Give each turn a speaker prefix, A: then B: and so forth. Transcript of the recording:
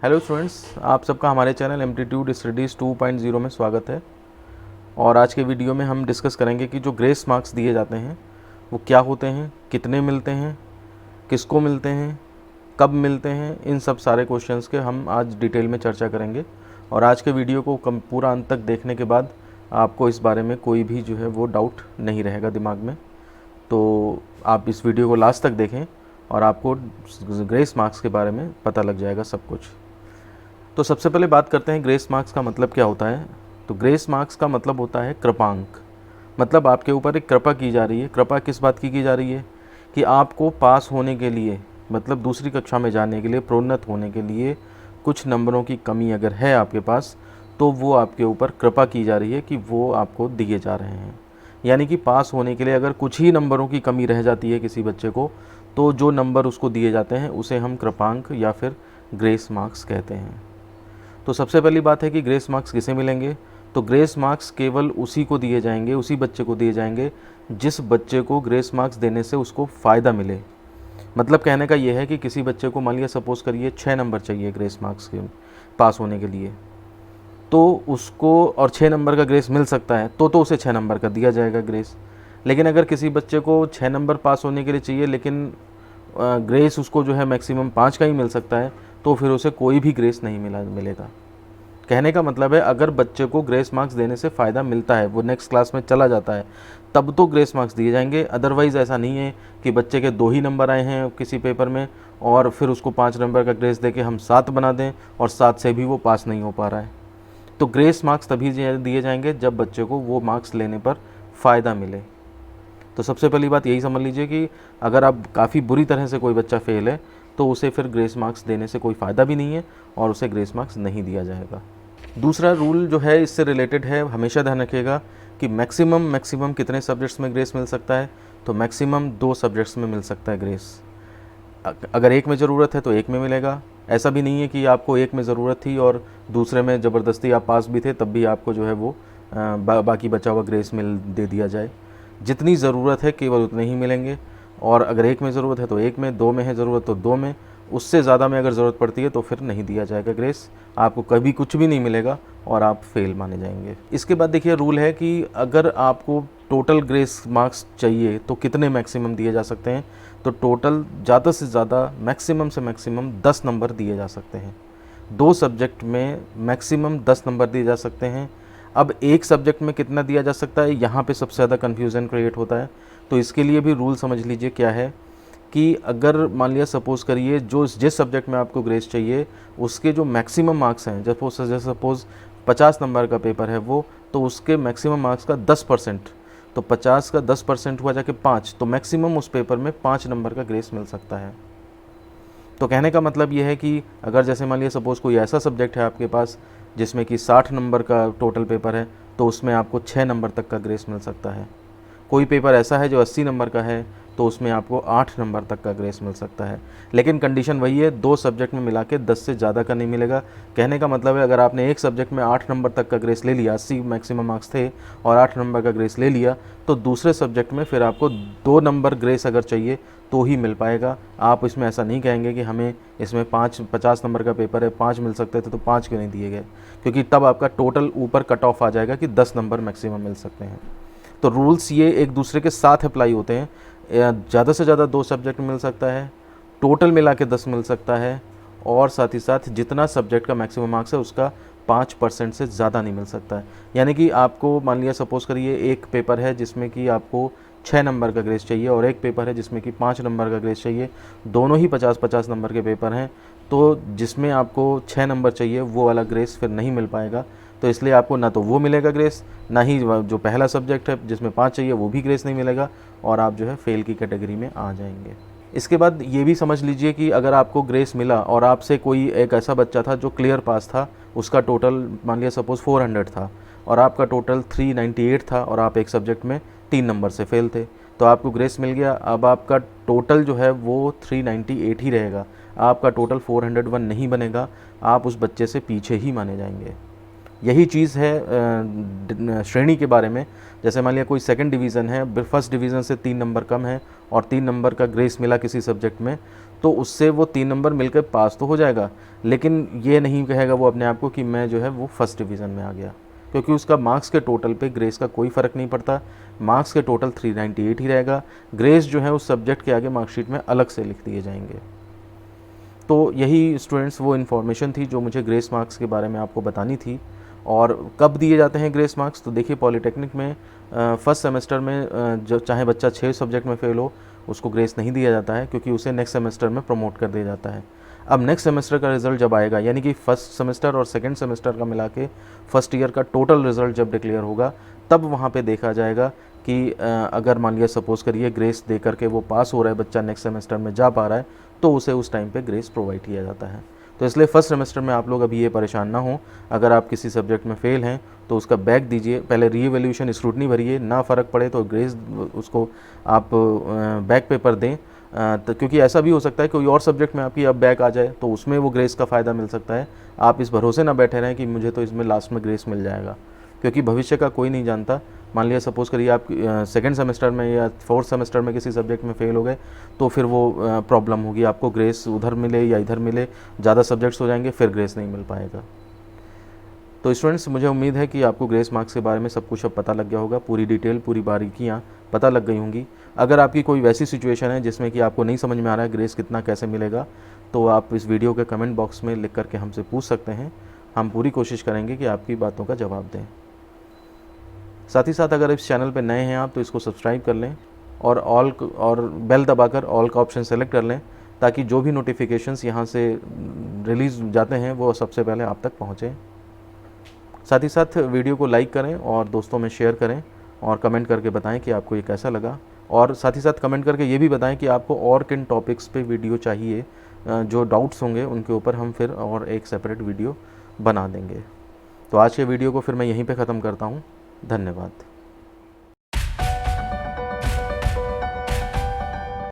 A: Hello students, आप सबका हमारे चैनल एप्टीट्यूड स्टडीज़ 2.0 में स्वागत है। और आज के वीडियो में हम डिस्कस करेंगे कि जो ग्रेस मार्क्स दिए जाते हैं वो क्या होते हैं, कितने मिलते हैं, किसको मिलते हैं, कब मिलते हैं। इन सब सारे क्वेश्चंस के हम आज डिटेल में चर्चा करेंगे। और आज के वीडियो को पूरा अंत तक देखने के बाद आपको इस बारे में कोई भी जो है वो डाउट नहीं रहेगा दिमाग में। तो आप इस वीडियो को लास्ट तक देखें और आपको ग्रेस मार्क्स के बारे में पता लग जाएगा सब कुछ। तो सबसे पहले बात करते हैं ग्रेस मार्क्स का मतलब क्या होता है। तो ग्रेस मार्क्स का मतलब होता है कृपांक। मतलब आपके ऊपर एक कृपा की जा रही है। कृपा किस बात की जा रही है कि आपको पास होने के लिए, मतलब दूसरी कक्षा में जाने के लिए, प्रोन्नत होने के लिए कुछ नंबरों की कमी अगर है आपके पास, तो वो आपके ऊपर कृपा की जा रही है कि वो आपको दिए जा रहे हैं। यानी कि पास होने के लिए अगर कुछ ही नंबरों की कमी रह जाती है किसी बच्चे को, तो जो नंबर उसको दिए जाते हैं उसे हम कृपांक या फिर ग्रेस मार्क्स कहते हैं। तो सबसे पहली बात है कि ग्रेस मार्क्स किसे मिलेंगे। तो ग्रेस मार्क्स केवल उसी को दिए जाएंगे, उसी बच्चे को दिए जाएंगे जिस बच्चे को ग्रेस मार्क्स देने से उसको फ़ायदा मिले। मतलब कहने का ये है कि किसी बच्चे को मान लिया सपोज़ करिए 6 नंबर चाहिए ग्रेस मार्क्स के पास होने के लिए, तो उसको और 6 नंबर का ग्रेस मिल सकता है तो उसे 6 नंबर का दिया जाएगा ग्रेस। लेकिन अगर किसी बच्चे को 6 नंबर पास होने के लिए चाहिए लेकिन ग्रेस उसको जो है मैक्सिमम 5 का ही मिल सकता है, तो फिर उसे कोई भी ग्रेस नहीं मिलेगा। कहने का मतलब है अगर बच्चे को ग्रेस मार्क्स देने से फ़ायदा मिलता है, वो नेक्स्ट क्लास में चला जाता है, तब तो ग्रेस मार्क्स दिए जाएंगे। अदरवाइज़ ऐसा नहीं है कि बच्चे के 2 ही नंबर आए हैं किसी पेपर में और फिर उसको 5 नंबर का ग्रेस दे के हम 7 बना दें और 7 से भी वो पास नहीं हो पा रहा है। तो ग्रेस मार्क्स तभी दिए जाएंगे जब बच्चे को वो मार्क्स लेने पर फ़ायदा मिले। तो सबसे पहली बात यही समझ लीजिए कि अगर आप काफ़ी बुरी तरह से कोई बच्चा फेल है तो उसे फिर ग्रेस मार्क्स देने से कोई फ़ायदा भी नहीं है और उसे ग्रेस मार्क्स नहीं दिया जाएगा। दूसरा रूल जो है इससे रिलेटेड है, हमेशा ध्यान रखिएगा कि मैक्सिमम कितने सब्जेक्ट्स में ग्रेस मिल सकता है। तो मैक्सिमम 2 सब्जेक्ट्स में मिल सकता है ग्रेस। अगर एक में ज़रूरत है तो एक में मिलेगा। ऐसा भी नहीं है कि आपको एक में ज़रूरत थी और दूसरे में ज़बरदस्ती आप पास भी थे तब भी आपको जो है वो बाकी बचा हुआ ग्रेस दे दिया जाए। जितनी ज़रूरत है केवल उतने ही मिलेंगे। और अगर एक में ज़रूरत है तो एक में, 2 में है ज़रूरत तो 2 में, उससे ज़्यादा में अगर ज़रूरत पड़ती है तो फिर नहीं दिया जाएगा ग्रेस। आपको कभी कुछ भी नहीं मिलेगा और आप फेल माने जाएंगे। इसके बाद देखिए रूल है कि अगर आपको टोटल ग्रेस मार्क्स चाहिए तो कितने मैक्सिमम दिए जा सकते हैं। तो टोटल ज़्यादा से ज़्यादा मैक्सिमम से मैक्सिमम 10 नंबर दिए जा सकते हैं। 2 सब्जेक्ट में मैक्सिमम 10 नंबर दिए जा सकते हैं। अब एक सब्जेक्ट में कितना दिया जा सकता है, यहाँ पे सबसे ज़्यादा कन्फ्यूज़न क्रिएट होता है। तो इसके लिए भी रूल समझ लीजिए क्या है कि अगर मान लिया सपोज़ करिए जिस सब्जेक्ट में आपको ग्रेस चाहिए उसके जो मैक्सिमम मार्क्स हैं, सपोज़ 50 नंबर का पेपर है वो, तो उसके मैक्सिमम मार्क्स का 10%, तो 50 का 10% हुआ जाके 5, तो मैक्सिमम उस पेपर में 5 नंबर का ग्रेस मिल सकता है। तो कहने का मतलब ये है कि अगर जैसे मान लिया सपोज़ कोई ऐसा सब्जेक्ट है आपके पास जिसमें कि 60 नंबर का टोटल पेपर है, तो उसमें आपको 6 नंबर तक का ग्रेस मिल सकता है। कोई पेपर ऐसा है जो 80 नंबर का है तो उसमें आपको 8 नंबर तक का ग्रेस मिल सकता है। लेकिन कंडीशन वही है, 2 सब्जेक्ट में मिला के 10 से ज़्यादा का नहीं मिलेगा। कहने का मतलब है अगर आपने एक सब्जेक्ट में 8 नंबर तक का ग्रेस ले लिया, 80 मैक्सिमम मार्क्स थे और 8 नंबर का ग्रेस ले लिया, तो दूसरे सब्जेक्ट में फिर आपको 2 नंबर ग्रेस अगर चाहिए तो ही मिल पाएगा। आप इसमें ऐसा नहीं कहेंगे कि हमें इसमें 50 नंबर का पेपर है, 5 मिल सकते थे तो 5 क्यों नहीं दिए गए, क्योंकि तब आपका टोटल ऊपर कट ऑफ आ जाएगा कि 10 नंबर मैक्सिमम मिल सकते हैं। तो रूल्स ये एक दूसरे के साथ अप्लाई होते हैं। ज़्यादा से ज़्यादा 2 सब्जेक्ट मिल सकता है, टोटल मिला के 10 मिल सकता है, और साथ ही साथ जितना सब्जेक्ट का मैक्सिमम मार्क्स है उसका 5% से ज़्यादा नहीं मिल सकता है। यानी कि आपको मान लिया सपोज़ करिए एक पेपर है जिसमें कि आपको 6 नंबर का ग्रेस चाहिए और एक पेपर है जिसमें कि 5 नंबर का ग्रेस चाहिए, दोनों ही 50-50 नंबर के पेपर हैं, तो जिसमें आपको 6 नंबर चाहिए वो वाला ग्रेस फिर नहीं मिल पाएगा। तो इसलिए आपको ना तो वो मिलेगा ग्रेस, ना ही जो पहला सब्जेक्ट है जिसमें 5 चाहिए वो भी ग्रेस नहीं मिलेगा और आप जो है फेल की कैटेगरी में आ जाएंगे। इसके बाद ये भी समझ लीजिए कि अगर आपको ग्रेस मिला और आपसे कोई एक ऐसा बच्चा था जो क्लियर पास था, उसका टोटल मान लिया सपोज़ 400 था और आपका टोटल 398 था और आप एक सब्जेक्ट में 3 नंबर से फेल थे, तो आपको ग्रेस मिल गया। अब आपका टोटल जो है वो 398 ही रहेगा, आपका टोटल 401 नहीं बनेगा, आप उस बच्चे से पीछे ही माने जाएंगे। यही चीज़ है श्रेणी के बारे में। जैसे मान लिया कोई सेकंड डिवीज़न है, फर्स्ट डिवीज़न से 3 नंबर कम है और 3 नंबर का ग्रेस मिला किसी सब्जेक्ट में, तो उससे वो 3 नंबर मिलकर पास तो हो जाएगा, लेकिन ये नहीं कहेगा वो अपने आप को कि मैं जो है वो फर्स्ट डिवीज़न में आ गया, क्योंकि उसका मार्क्स के टोटल पे ग्रेस का कोई फ़र्क नहीं पड़ता। मार्क्स के टोटल 398 ही रहेगा, ग्रेस जो है उस सब्जेक्ट के आगे मार्कशीट में अलग से लिख दिए जाएंगे। तो यही स्टूडेंट्स वो इन्फॉर्मेशन थी जो मुझे ग्रेस मार्क्स के बारे में आपको बतानी थी। और कब दिए जाते हैं ग्रेस मार्क्स, तो देखिए पॉलीटेक्निक में फर्स्ट सेमेस्टर में जो चाहे बच्चा 6 सब्जेक्ट में फेल हो उसको ग्रेस नहीं दिया जाता है, क्योंकि उसे नेक्स्ट सेमेस्टर में प्रमोट कर दिया जाता है। अब नेक्स्ट सेमेस्टर का रिजल्ट जब आएगा, यानी कि फर्स्ट सेमेस्टर और सेकेंड सेमेस्टर का मिला के फर्स्ट ईयर का टोटल रिजल्ट जब डिक्लेयर होगा, तब वहाँ पे देखा जाएगा कि अगर मान लिया सपोज़ करिए ग्रेस दे करके वो पास हो रहा है, बच्चा नेक्स्ट सेमेस्टर में जा पा रहा है, तो उसे उस टाइम पे ग्रेस प्रोवाइड किया जाता है। तो इसलिए फर्स्ट सेमेस्टर में आप लोग अभी ये परेशान ना हो, अगर आप किसी सब्जेक्ट में फ़ेल हैं तो उसका बैक दीजिए, पहले रीएवैल्यूएशन स्क्रूटनी भरिए, ना फ़र्क पड़े तो ग्रेस उसको आप बैक पेपर दें। तो क्योंकि ऐसा भी हो सकता है कोई और सब्जेक्ट में आपकी अब बैक आ जाए तो उसमें वो ग्रेस का फ़ायदा मिल सकता है। आप इस भरोसे ना बैठे रहें कि मुझे तो इसमें लास्ट में ग्रेस मिल जाएगा, क्योंकि भविष्य का कोई नहीं जानता। मान लिया सपोज़ करिए आप सेकंड सेमेस्टर में या फोर्थ सेमेस्टर में किसी सब्जेक्ट में फ़ेल हो गए, तो फिर वो प्रॉब्लम होगी, आपको ग्रेस उधर मिले या इधर मिले, ज़्यादा सब्जेक्ट्स हो जाएंगे, फिर ग्रेस नहीं मिल पाएगा। तो स्टूडेंट्स, मुझे उम्मीद है कि आपको ग्रेस मार्क्स के बारे में सब कुछ अब पता लग गया होगा, पूरी डिटेल, पूरी बारीकियाँ पता लग गई होंगी। अगर आपकी कोई वैसी सिचुएशन है जिसमें कि आपको नहीं समझ में आ रहा है ग्रेस कितना कैसे मिलेगा, तो आप इस वीडियो के कमेंट बॉक्स में लिख करके हमसे पूछ सकते हैं। हम पूरी कोशिश करेंगे कि आपकी बातों का जवाब दें। साथ ही साथ अगर इस चैनल पर नए हैं आप तो इसको सब्सक्राइब कर लें और बेल दबाकर ऑल का ऑप्शन सेलेक्ट कर लें, ताकि जो भी नोटिफिकेशंस यहाँ से रिलीज़ जाते हैं वो सबसे पहले आप तक पहुँचें। साथ ही साथ वीडियो को लाइक करें और दोस्तों में शेयर करें और कमेंट करके बताएं कि आपको ये कैसा लगा, और साथ ही साथ कमेंट करके ये भी बताएं कि आपको और किन टॉपिक्स पे वीडियो चाहिए, जो डाउट्स होंगे उनके ऊपर हम फिर और एक सेपरेट वीडियो बना देंगे। तो आज के वीडियो को फिर मैं यहीं पे ख़त्म करता हूँ। धन्यवाद।